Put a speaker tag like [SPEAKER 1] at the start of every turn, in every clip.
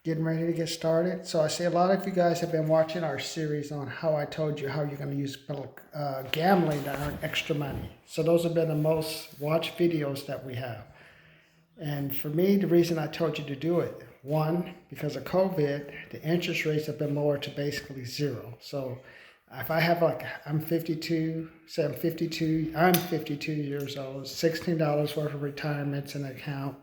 [SPEAKER 1] getting ready to get started. So I see a lot of you guys have been watching our series on how I told you how you're going to use gambling to earn extra money. So those have been the most watched videos that we have. And for me, the reason I told you to do it, one, because of COVID, the interest rates have been lowered to basically zero. So if I have I'm 52, say I'm 52 years old, $16 worth of retirements in an account,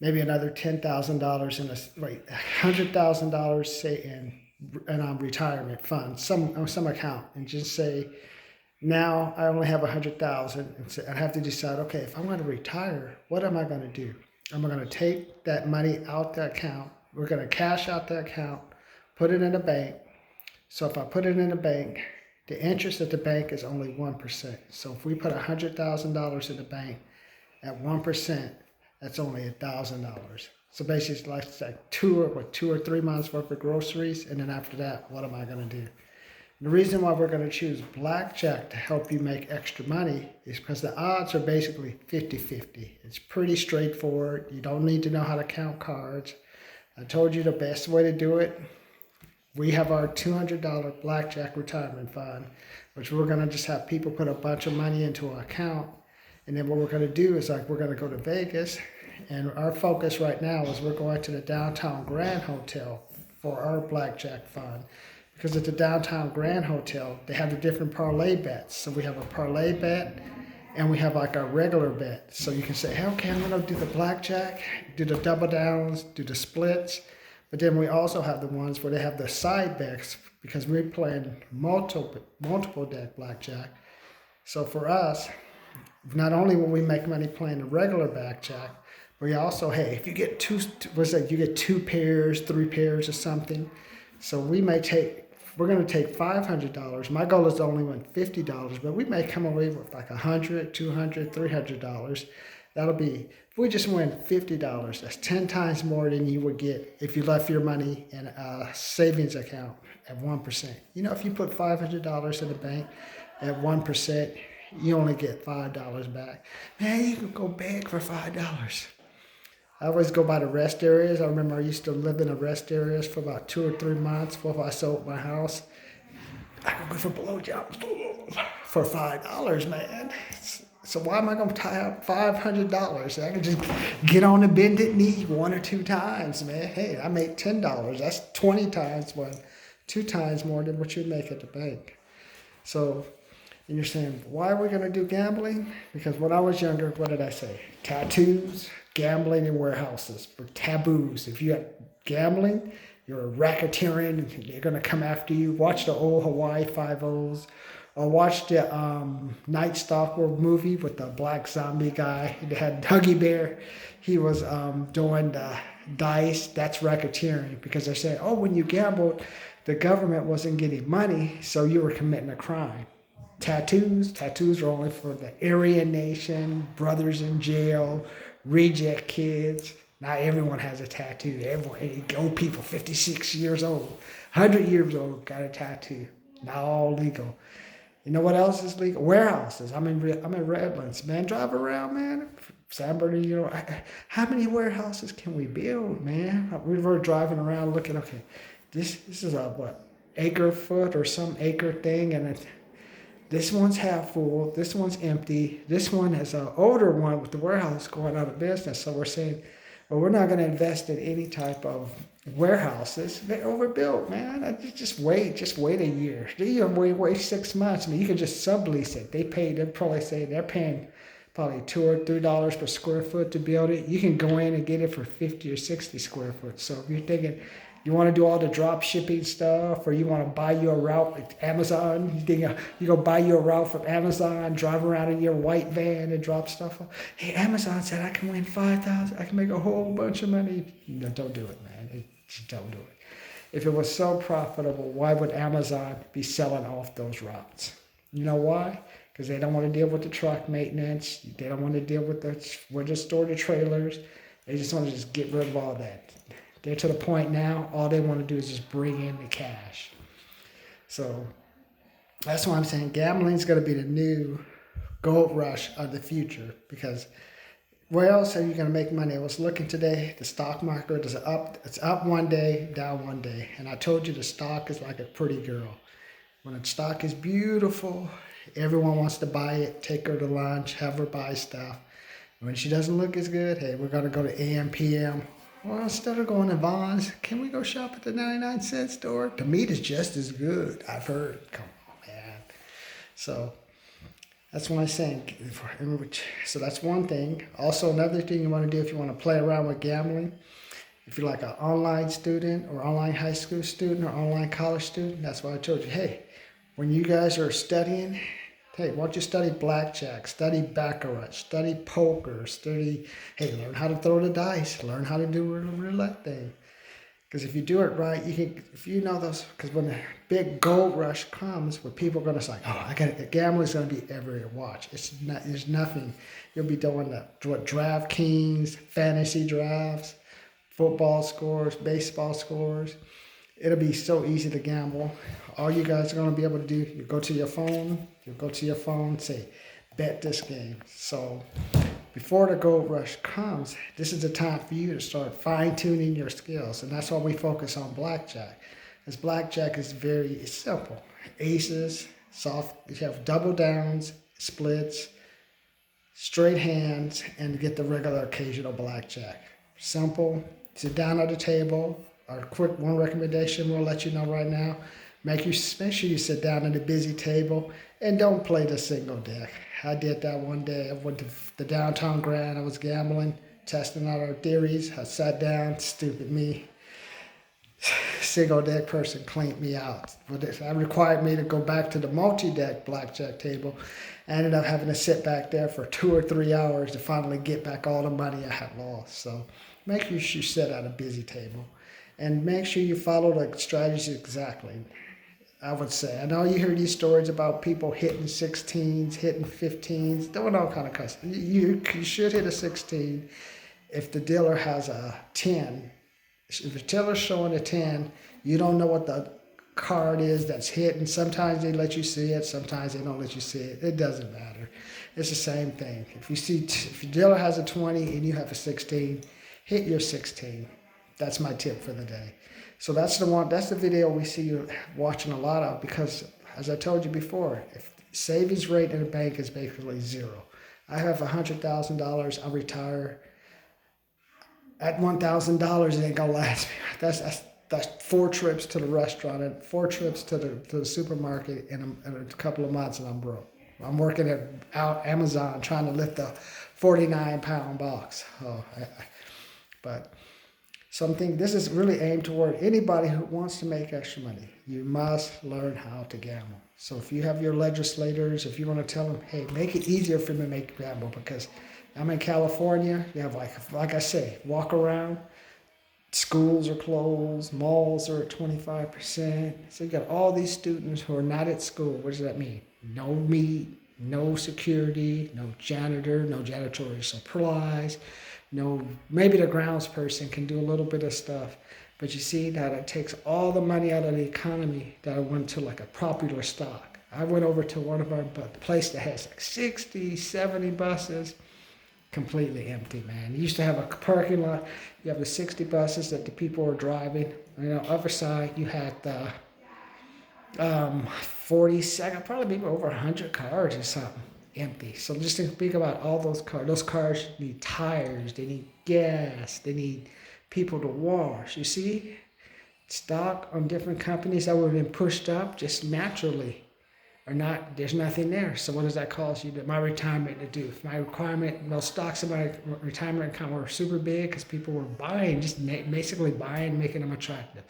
[SPEAKER 1] maybe another $10,000 in $100,000 say in retirement fund, some account, and just say now I only have 100,000, and so I have to decide, okay, if I'm going to retire, what am I going to do? Am I going to take that money out the account? We're going to cash out the account, put it in a bank. So if I put it in a bank, the interest at the bank is only 1%. So if we put $100,000 in the bank at 1%, that's only $1,000. So basically, it's like 2 or 3 months worth of groceries, and then after that, what am I going to do? The reason why we're going to choose blackjack to help you make extra money is because the odds are basically 50-50. It's pretty straightforward. You don't need to know how to count cards. I told you the best way to do it. We have our $200 blackjack retirement fund, which we're going to just have people put a bunch of money into an account. And then what we're going to do is we're going to go to Vegas. And our focus right now is we're going to the Downtown Grand Hotel for our blackjack fund. Because at the Downtown Grand Hotel, they have the different parlay bets. So we have a parlay bet and we have a regular bet. So you can say, hey, okay, I'm going to do the blackjack, do the double downs, do the splits. But then we also have the ones where they have the side bets because we're playing multiple deck blackjack. So for us, not only will we make money playing the regular blackjack, but we also, hey, if you get you get 2 pairs, 3 pairs or something. So we're going to take $500. My goal is to only win $50, but we may come away with like $100, $200, $300. That'll be, if we just win $50, that's 10 times more than you would get if you left your money in a savings account at 1%. If you put $500 in the bank at 1%, you only get $5 back. Man, you can go beg for $5. I always go by the rest areas. I remember I used to live in the rest areas for about 2 or 3 months before I sold my house. I could go for blowjobs for $5, man. So why am I going to tie up $500? I can just get on the bended knee 1 or 2 times, man. Hey, I made $10. That's 20 times more, 2 times more than what you'd make at the bank. So, and you're saying, why are we going to do gambling? Because when I was younger, what did I say? Tattoos, gambling, and warehouses were taboos. If you have gambling, you're a racketeering, they're going to come after you. Watch the old Hawaii Five-O's, or watch the Night Stalker movie with the black zombie guy. They had Huggy Bear. He was doing the dice. That's racketeering because they're saying, oh, when you gambled, the government wasn't getting money, so you were committing a crime. Tattoos are only for the Aryan Nation, brothers in jail, reject kids. Not everyone has a tattoo. Old people, 56 years old, 100 years old, got a tattoo. Not all legal. You know what else is legal? Warehouses. I'm in Redlands, man. Drive around, man. San Bernardino. How many warehouses can we build, man? We were driving around looking. Okay, this is a acre foot or some acre thing, and this one's half full. This one's empty. This one is an older one with the warehouse going out of business. So we're saying, well, we're not going to invest in any type of warehouses. They're overbuilt, man. Just wait a year. Wait 6 months. I mean, you can just sublease it. They're probably saying they're paying probably $2 or $3 per square foot to build it. You can go in and get it for 50 or 60 square foot. So if you're thinking, you want to do all the drop shipping stuff, or you want to buy you a route with Amazon, you go buy you a route from Amazon, drive around in your white van and drop stuff off. Hey, Amazon said I can win $5,000, I can make a whole bunch of money. No, don't do it, man. Don't do it. If it was so profitable, why would Amazon be selling off those routes? You know why? Because they don't want to deal with the truck maintenance. They don't want to deal with where to store the trailers. They just want to just get rid of all that. They're to the point now, all they want to do is just bring in the cash. So that's why I'm saying gambling is going to be the new gold rush of the future, because where else are you going to make money? I was looking today, the stock market is up. It's up one day, down one day. And I told you the stock is like a pretty girl. When a stock is beautiful, everyone wants to buy it, take her to lunch, have her buy stuff. When she doesn't look as good, hey, we're going to go to AM, PM. Well, instead of going to Vons, can we go shop at the 99-cent store? The meat is just as good, I've heard. Come on, man. So that's what I'm saying. So that's one thing. Also, another thing you want to do if you want to play around with gambling, if you're like an online student or online high school student or online college student, that's why I told you, hey, when you guys are studying, hey, why don't you study blackjack, study baccarat, study poker, learn how to throw the dice, learn how to do a roulette thing. Because if you do it right, if you know those, because when the big gold rush comes, where people are going to say, oh, gambling's going to be everywhere. Watch. There's nothing. You'll be doing DraftKings, fantasy drafts, football scores, baseball scores. It'll be so easy to gamble. All you guys are going to be able to do, you go to your phone, say, bet this game. So before the gold rush comes, this is the time for you to start fine-tuning your skills. And that's why we focus on blackjack. Because blackjack is very simple. Aces, you have double downs, splits, straight hands, and get the regular occasional blackjack. Simple. Sit down at the table. Our quick one recommendation we'll let you know right now. Make sure you sit down at a busy table and don't play the single deck. I did that one day. I went to the downtown Grand. I was gambling, testing out our theories. I sat down, stupid me. Single deck person cleaned me out. But that required me to go back to the multi-deck blackjack table. I ended up having to sit back there for 2 or 3 hours to finally get back all the money I had lost. So make sure you sit at a busy table. And make sure you follow the strategies exactly. I would say. I know you hear these stories about people hitting 16s, hitting 15s, doing all kind of custom. You should hit a 16 if the dealer has a 10. If the dealer's showing a 10, you don't know what the card is that's hitting. Sometimes they let you see it, sometimes they don't let you see it. It doesn't matter. It's the same thing. If your dealer has a 20 and you have a 16, hit your 16. That's my tip for the day. So that's the video we see you watching a lot of, because as I told you before, if savings rate in a bank is basically zero. I have $100,000, I'll retire at $1,000, it ain't gonna last me. That's 4 trips to the restaurant and 4 trips to the supermarket in a couple of months, and I'm broke. I'm working at Amazon trying to lift a 49-pound box. But something, this is really aimed toward anybody who wants to make extra money. You must learn how to gamble. So if you have your legislators, if you want to tell them, hey, make it easier for me to make gamble, because I'm in California, you have like I say, walk around, schools are closed, malls are at 25%. So you got all these students who are not at school. What does that mean? No meat, no security, no janitor, no janitorial supplies. No, maybe the grounds person can do a little bit of stuff, but you see that it takes all the money out of the economy that I went to like a popular stock. I went over to one of our place that has like 60, 70 buses, completely empty, man. You used to have a parking lot. You have the 60 buses that the people were driving. And on the other side, you had the 42nd, probably maybe over 100 cars or something. Empty. So just think about all those cars. Those cars need tires, they need gas, they need people to wash. You see, stock on different companies that would have been pushed up just naturally are not, there's nothing there. So what does that cost you? My retirement to do? If my requirement, those stocks in my retirement account were super big because people were buying, just basically buying, making them attractive,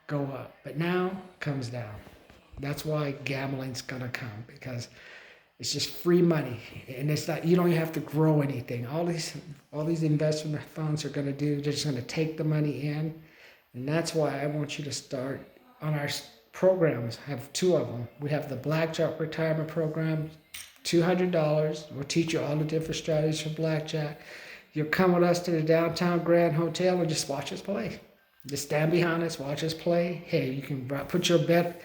[SPEAKER 1] go up. But now comes down. That's why gambling's gonna come, because it's just free money, and it's not, you don't have to grow anything. All these investment funds are going to do, they're just going to take the money in, and that's why I want you to start on our programs. I have 2 of them. We have the Blackjack Retirement Program, $200. We'll teach you all the different strategies for blackjack. You'll come with us to the downtown Grand Hotel and just watch us play. Just stand behind us, watch us play. Hey, you can put your bet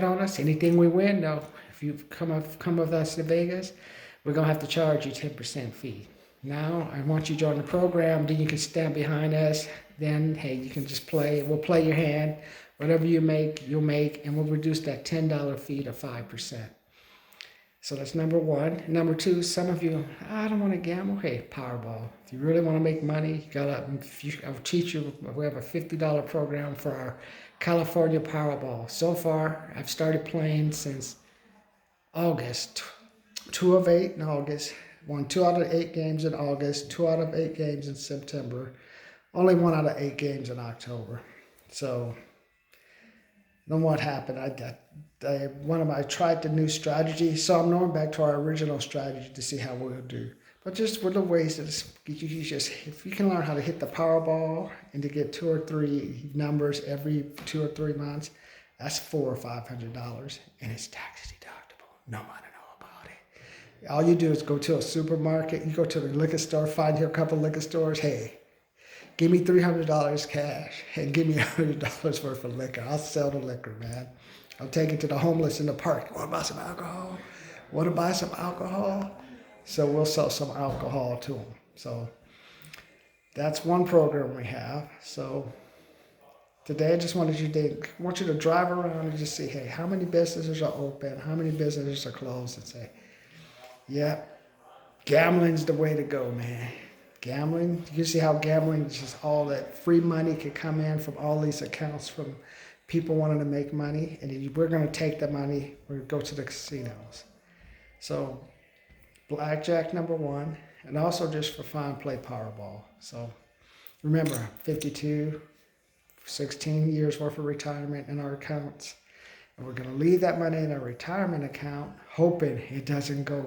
[SPEAKER 1] on us. Anything we win, no. If you come with us to Vegas, we're going to have to charge you 10% fee. Now, I want you to join the program. Then you can stand behind us. Then, hey, you can just play. We'll play your hand. Whatever you make, you'll make. And we'll reduce that $10 fee to 5%. So that's number one. Number two, some of you, I don't want to gamble. Hey, Powerball. If you really want to make money, I'll teach you. We have a $50 program for our California Powerball. So far, I've started playing since August. 2 of 8 in August. Won 2 out of 8 games in August. 2 out of 8 games in September. Only 1 out of 8 games in October. So then what happened? I tried the new strategy, so I'm going back to our original strategy to see how we'll do. But just with the ways that if you can learn how to hit the Powerball and to get 2 or 3 numbers every 2 or 3 months, that's $400 or $500, and it's tax deductible. Nobody know about it. All you do is go to a supermarket, you go to the liquor store, find your couple liquor stores. Hey, give me $300 cash and give me $100 worth of liquor. I'll sell the liquor, man. I'll take it to the homeless in the park. Want to buy some alcohol? Want to buy some alcohol? So we'll sell some alcohol to them. So that's one program we have. So today I just want you to drive around and just see, hey, how many businesses are open? How many businesses are closed? And say, yeah, gambling's the way to go, man. Gambling, you see how gambling is just all that free money can come in from all these accounts from people wanting to make money, and then we're going to take the money, we're going to go to the casinos. So blackjack number one, and also just for fun, play Powerball. So remember, 52, 16 years worth of retirement in our accounts, and we're going to leave that money in a retirement account, hoping it doesn't go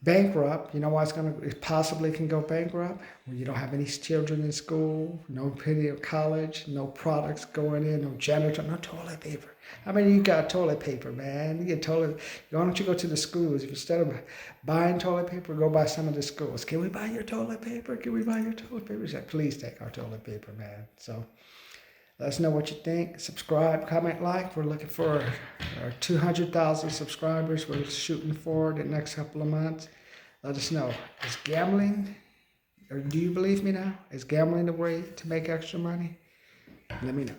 [SPEAKER 1] bankrupt. You know why it possibly can go bankrupt? When you don't have any children in school, no penny of college, no products going in, no janitor, no toilet paper. I mean, you got toilet paper, man. You get toilet. Why don't you go to the schools? If instead of buying toilet paper, go buy some of the schools. Can we buy your toilet paper? Can we buy your toilet paper? Say, please take our toilet paper, man. So let us know what you think. Subscribe, comment, like. We're looking for our 200,000 subscribers. We're shooting for the next couple of months. Let us know. Is gambling, or do you believe me now? Is gambling the way to make extra money? Let me know.